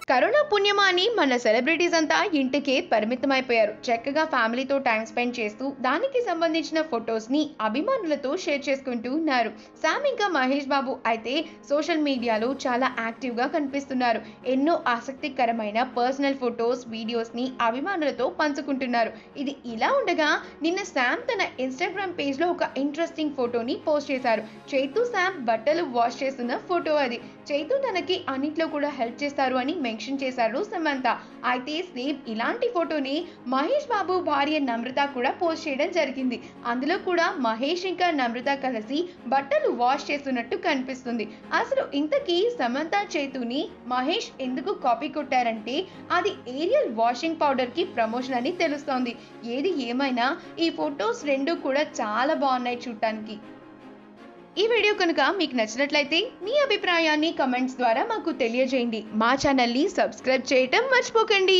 Corona పుణ్యమా అని మన సెలబ్రిటీస్ అంతా ఇంటికే పరిమితమైపోయారు. చక్కగా ఫ్యామిలీతో టైం స్పెండ్ చేస్తూ దానికి సంబంధించిన ఫొటోస్ని అభిమానులతో షేర్ చేసుకుంటూ ఉన్నారు. శామ్ ఇంకా మహేష్ బాబు అయితే సోషల్ మీడియాలో చాలా యాక్టివ్గా కనిపిస్తున్నారు. ఎన్నో ఆసక్తికరమైన పర్సనల్ ఫొటోస్, వీడియోస్ని అభిమానులతో పంచుకుంటున్నారు. ఇది ఇలా ఉండగా నిన్న శామ్ తన ఇన్స్టాగ్రామ్ పేజ్లో ఒక ఇంట్రెస్టింగ్ ఫోటోని పోస్ట్ చేశారు. చైతు శామ్ బట్టలు వాష్ చేస్తున్న ఫోటో అది. చైతు తనకి అన్నింట్లో కూడా హెల్ప్ చేస్తారు అని మెన్షన్ చేశారు సమంత. అయితే సేమ్ ఇలాంటి ఫోటోని మహేష్ బాబు భార్య నమ్రత కూడా పోస్ట్ చేయడం జరిగింది. అందులో కూడా మహేష్ ఇంకా నమ్రత కలిసి బట్టలు వాష్ చేస్తున్నట్టు కనిపిస్తుంది. అసలు ఇంతకీ సమంత చైతుని మహేష్ ఎందుకు కాపీ కొట్టారంటే అది ఏరియల్ వాషింగ్ పౌడర్ కి ప్రమోషన్ అని తెలుస్తోంది. ఏది ఏమైనా ఈ ఫొటోస్ రెండు కూడా చాలా బాగున్నాయి చూడటానికి. ఈ వీడియో కనుక మీకు నచ్చినట్లయితే మీ అభిప్రాయాన్ని కమెంట్స్ ద్వారా మాకు తెలియజేయండి. మా ఛానల్ని సబ్స్క్రైబ్ చేయటం మర్చిపోకండి.